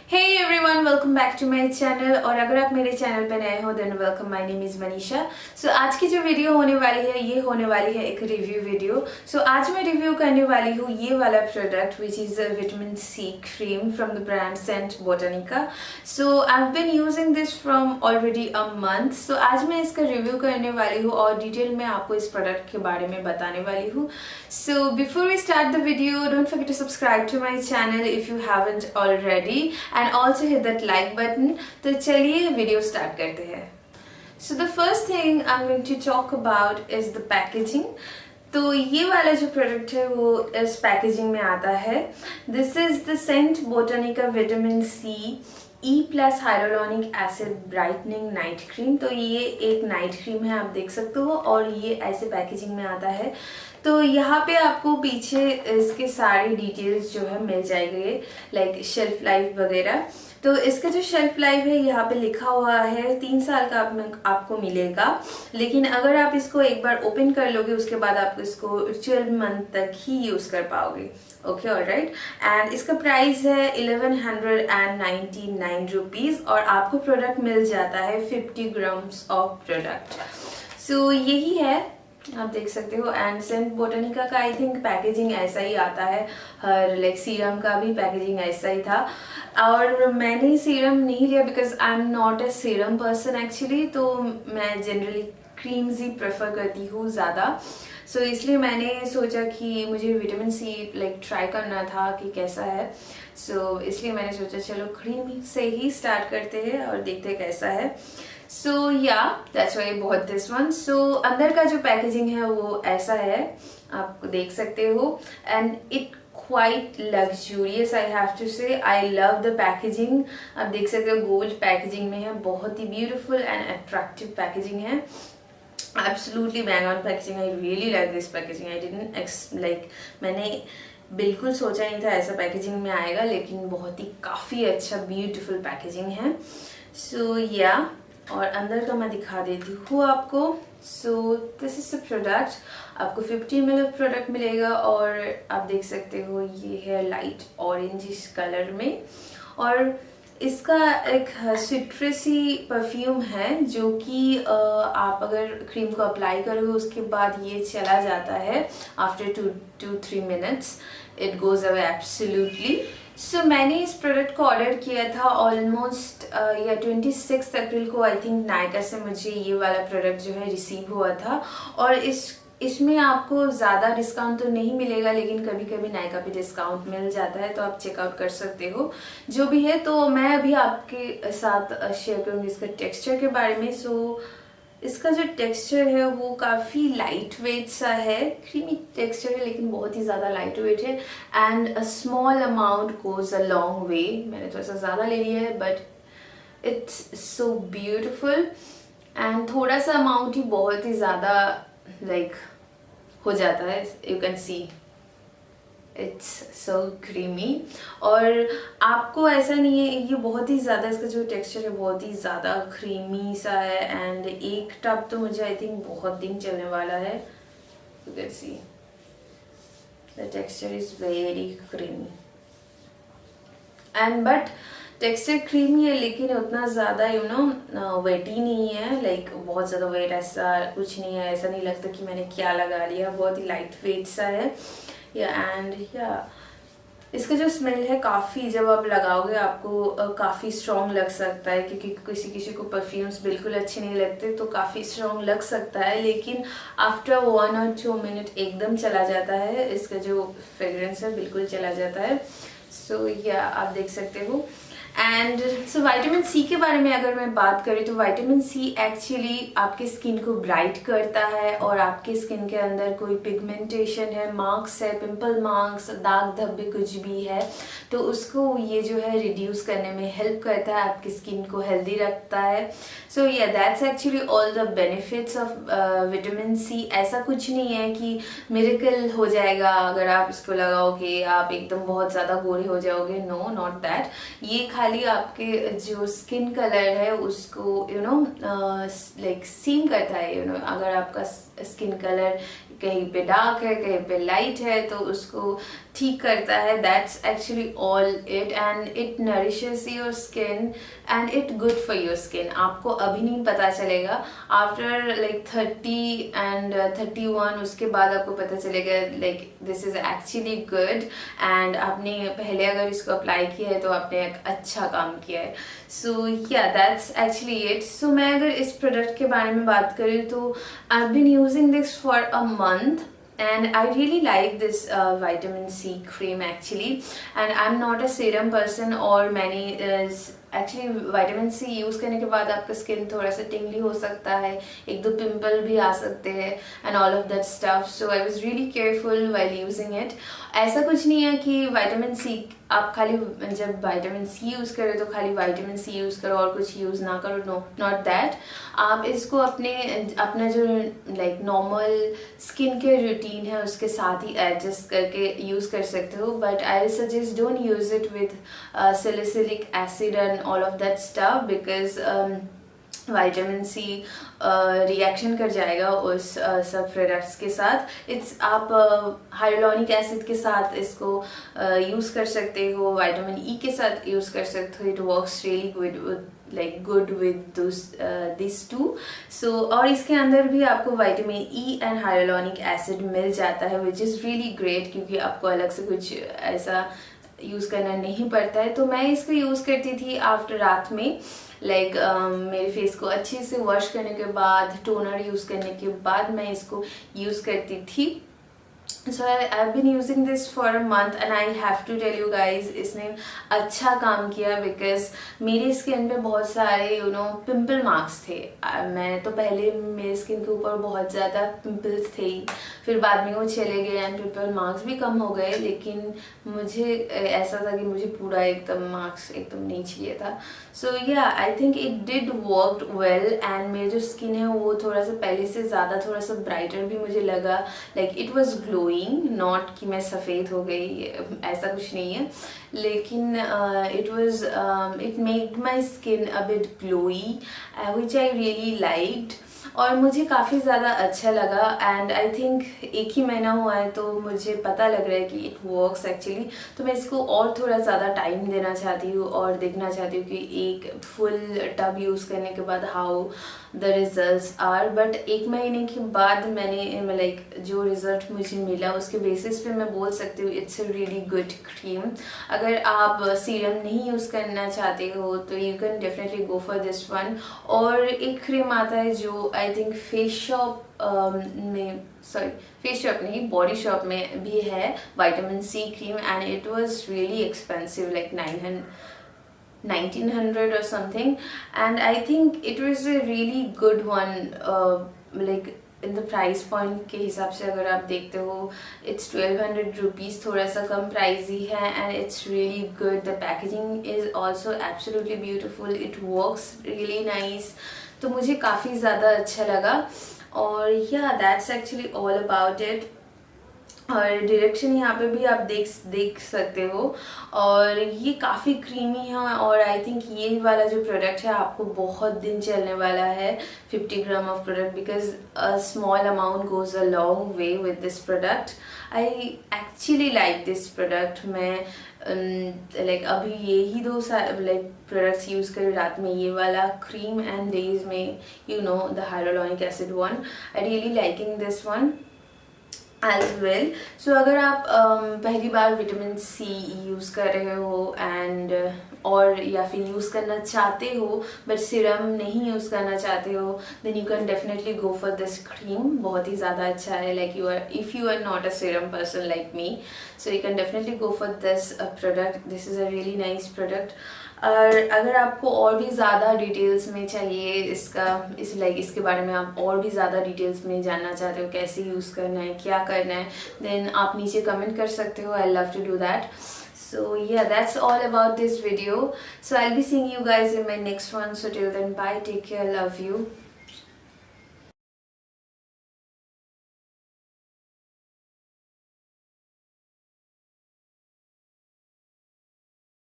Hey everyone, welcome back to my channel। और अगर आप मेरे चैनल पे नए हो then welcome, my name is Manisha. So आज की जो वीडियो होने वाली है ये होने वाली है एक रिव्यू वीडियो। सो आज मैं रिव्यू करने वाली हूँ ये वाला product which is vitamin C cream from the brand St Botanica. So I have been using this from already a month. सो आज मैं इसका रिव्यू करने वाली हूँ और डिटेल में आपको इस प्रोडक्ट के बारे में बताने वाली हूँ। So before we start the video, don't forget to subscribe to my channel if you haven't already and also hit that like button। तो चलिए वीडियो स्टार्ट करते हैं। So the first thing I'm going to talk about is the packaging। तो ये वाला जो product है वो इस पैकेजिंग में आता है। This is the Saint Botanica vitamin C E+ hyaluronic acid brightening night cream. तो ये एक नाइट क्रीम है, आप देख सकते हो, और ये ऐसे पैकेजिंग में आता है। तो यहाँ पे आपको पीछे इसके सारी डिटेल्स जो है मिल जाएंगे, लाइक शेल्फ लाइफ वगैरह। तो इसका जो शेल्फ लाइफ है यहाँ पे लिखा हुआ है 3 साल का आपको मिलेगा, लेकिन अगर आप इसको एक बार ओपन कर लोगे उसके बाद आप इसको 12 मंथ तक ही यूज कर पाओगे। Okay, alright. एंड इसका प्राइस है 1199 रुपीज और आपको प्रोडक्ट मिल जाता है 50 ग्राम्स ऑफ प्रोडक्ट। सो यही है, आप देख सकते हो। एंड सेंट बोटानिका का आई थिंक पैकेजिंग ऐसा ही आता है, हर लाइक सीरम का भी पैकेजिंग ऐसा ही था। और मैंने सीरम नहीं लिया because I am not a serum person actually, तो मैं जनरली क्रीम्स ही प्रेफर करती हूँ ज़्यादा। सो इसलिए मैंने सोचा कि मुझे विटामिन सी लाइक ट्राई करना था कि कैसा है। सो इसलिए मैंने सोचा चलो क्रीम से ही स्टार्ट करते हैं और देखते हैं कैसा है। So yeah that's why I bought this one. So अंदर का जो पैकेजिंग है वो ऐसा है, आप देख सकते हो। And it quite luxurious, I have to say. I love the packaging. आप देख सकते हो गोल्ड पैकेजिंग में है, बहुत ही ब्यूटीफुल एंड अट्रैक्टिव पैकेजिंग है। Absolutely bang on packaging. I really like this packaging. I didn't like, मैंने बिल्कुल सोचा नहीं था ऐसा पैकेजिंग में आएगा, लेकिन बहुत ही काफ़ी अच्छा ब्यूटीफुल पैकेजिंग है। सो या और अंदर का मैं दिखा देती हूँ आपको। So this is the product. आपको 50 ml प्रोडक्ट मिलेगा और आप देख सकते हो ये है लाइट ऑरेंजिश कलर में। और इसका एक सिट्रसी परफ्यूम है जो कि आप अगर क्रीम को अप्लाई करोगे उसके बाद ये चला जाता है after 2-3 minutes, it goes away absolutely. So मैंने इस प्रोडक्ट को ऑर्डर किया था ऑलमोस्ट या 26 अप्रैल को। आई थिंक नायका से मुझे ये वाला प्रोडक्ट जो है रिसीव हुआ था। और इसमें आपको ज़्यादा डिस्काउंट तो नहीं मिलेगा, लेकिन कभी कभी नायका पे डिस्काउंट मिल जाता है, तो आप चेकआउट कर सकते हो जो भी है। तो मैं अभी आपके साथ शेयर करूँगी इसका टेक्सचर के बारे में। सो इसका जो टेक्सचर है वो काफ़ी लाइट वेट सा है, क्रीमी टेक्सचर है लेकिन बहुत ही ज़्यादा लाइट वेट है। And a small amount goes a long way. मैंने थोड़ा सा ज़्यादा ले लिया है but it's so beautiful. And थोड़ा सा अमाउंट ही बहुत ही ज़्यादा लाइक हो जाता है, you can see it's so creamy. और आपको ऐसा नहीं है, ये बहुत ही ज़्यादा, इसका जो टेक्सचर है बहुत ही ज़्यादा क्रीमी सा है। एंड एक टब तो मुझे आई थिंक बहुत दिन चलने वाला है। You can see the texture is very creamy and but texture creamy है लेकिन उतना ज़्यादा वेटी नहीं है, लाइक बहुत ज़्यादा वेट ऐसा कुछ नहीं है। ऐसा नहीं लगता कि मैंने क्या लगा लिया, बहुत ही लाइट वेट सा है। एंड इसका जो स्मेल है काफ़ी, जब आप लगाओगे आपको काफ़ी स्ट्रॉन्ग लग सकता है, क्योंकि किसी किसी को परफ्यूम्स बिल्कुल अच्छे नहीं लगते तो काफ़ी स्ट्रॉन्ग लग सकता है, लेकिन आफ्टर 1 or 2 मिनट एकदम चला जाता है, इसका जो फ्रेग्रेंस है बिल्कुल चला जाता है। सो आप देख सकते हो। एंड सो विटामिन सी के बारे में अगर मैं बात करूँ तो विटामिन सी एक्चुअली आपके स्किन को ब्राइट करता है, और आपके स्किन के अंदर कोई पिगमेंटेशन है, मार्क्स है, पिंपल मार्क्स, दाग धब्बे कुछ भी है तो उसको ये जो है रिड्यूस करने में हेल्प करता है, आपकी स्किन को हेल्दी रखता है। So that's actually all the benefits of vitamin C. ऐसा कुछ नहीं है कि मिरेकल हो जाएगा अगर आप इसको लगाओगे, आप एकदम बहुत ज़्यादा गोरे हो जाओगे। No, not that. ये खाली आपके जो स्किन कलर है उसको लाइक सीम करता है। अगर आपका स्किन कलर कहीं पे डार्क है, कहीं पे लाइट है, तो उसको ठीक करता है. That's actually all it, and it nourishes your skin and it good for your skin. आपको अभी नहीं पता चलेगा, आफ्टर लाइक 30 एंड 31 उसके बाद आपको पता चलेगा like this is actually good, and आपने पहले अगर इसको अप्लाई किया है तो आपने एक अच्छा काम किया है. So yeah that's actually it. सो मैं अगर इस प्रोडक्ट के बारे में बात करूँ तो I have been using this for a month, and I really like this vitamin C cream actually, and I'm not a serum person, और मैंने एक्चुअली विटामिन सी यूज़ करने के बाद आपका स्किन थोड़ा सा टिंगली हो सकता है, एक दो पिंपल भी आ सकते हैं and all of that stuff. So I was really careful while using it. ऐसा कुछ नहीं है कि विटामिन सी आप खाली जब विटामिन सी यूज़ करो तो खाली विटामिन सी यूज़ करो और कुछ यूज़ ना करो. No, not that. आप इसको अपना जो like normal skin care routine है उसके साथ ही एडजस्ट करके यूज़ कर सकते हो. But I suggest don't use it with salicylic acid and all of that stuff because vitamin C reaction कर जाएगा उस सब प्रोडक्ट्स के साथ. इट्स आप हाइलोनिक एसिड के साथ इसको यूज़ कर सकते हो, विटामिन ई के साथ यूज़ कर सकते हो. It works really good with this too. So और इसके अंदर भी आपको vitamin E and hyaluronic acid मिल जाता है विच इज़ रियली ग्रेट, क्योंकि आपको अलग से कुछ ऐसा यूज़ करना नहीं पड़ता है. तो मैं इसको यूज़ करती थी आफ्टर रात में, लाइक मेरे फेस को अच्छे से वॉश करने के बाद, टोनर यूज़ करने के बाद मैं इसको यूज़ करती थी. So I have been using this for a month and I have to tell you guys इसने अच्छा काम किया, बिकॉज मेरी स्किन पे बहुत सारे पिंपल मार्क्स थे. मैं तो पहले मेरी स्किन के ऊपर बहुत ज़्यादा पिंपल्स थे, फिर बाद में वो चले गए एंड पिंपल मार्क्स भी कम हो गए, लेकिन मुझे ऐसा था कि मुझे पूरा एकदम मार्क्स एकदम नहीं चाहिए था. सो या I think it did work well, and मेरी जो स्किन है वो थोड़ा सा पहले से ज़्यादा थोड़ा सा ब्राइटर भी मुझे लगा. Like it was glowing, not कि मैं सफ़ेद हो गई, ऐसा कुछ नहीं है, लेकिन it made my skin a bit glowy which I really liked, और मुझे काफ़ी ज़्यादा अच्छा लगा. एंड आई थिंक एक ही महीना हुआ है तो मुझे पता लग रहा है कि इट वर्क्स एक्चुअली. तो मैं इसको और थोड़ा ज़्यादा टाइम देना चाहती हूँ और देखना चाहती हूँ कि एक फुल टब यूज़ करने के बाद how the results are. But एक महीने के बाद मैंने लाइक जो रिज़ल्ट मुझे मिला उसके बेसिस पे मैं बोल सकती हूँ it's a really good cream. अगर आप सीरम नहीं यूज़ करना चाहते हो तो you can definitely go for this one. और एक क्रीम आता है जो आई थिंक फेस शॉप नहीं, बॉडी शॉप में भी है, vitamin C cream, and it was really expensive, like 1900 or something, and I think it was a really good one. Like in the price point के हिसाब से अगर आप देखते हो it's 1200 rupees, थोड़ा सा कम प्राइस ही है, and it's really good. The packaging is also absolutely beautiful. It works really nice. तो मुझे काफ़ी ज़्यादा अच्छा लगा. और yeah, that's actually all about it. और डायरेक्शन यहाँ पे भी आप देख सकते हो, और ये काफ़ी क्रीमी है, और आई थिंक ये वाला जो प्रोडक्ट है आपको बहुत दिन चलने वाला है, 50 gram of product, because a small amount goes a long way with this product. I actually like this product. मैं लाइक अभी यही दो लाइक प्रोडक्ट्स यूज़ करी रात में, ये वाला क्रीम, एंड डेज में the hyaluronic acid one. I really liking this one as well. So अगर आप पहली बार विटामिन सी यूज़ कर रहे हो एंड और या फिर यूज़ करना चाहते हो बट सीरम नहीं यूज़ करना चाहते हो, then you can definitely go for this cream. बहुत ही ज़्यादा अच्छा है. Like if you are not a serum person like me, so you can definitely go for this product. This is a really nice product. और अगर आपको और भी ज़्यादा डिटेल्स में चाहिए इसके बारे में, आप और भी ज़्यादा डिटेल्स में जानना चाहते हो कैसे यूज़ करना है, क्या करना है, देन आप नीचे कमेंट कर सकते हो. I love to do that. So yeah, that's all about this video. So I'll be seeing you guys in my next one. So till then, bye, take care, love you.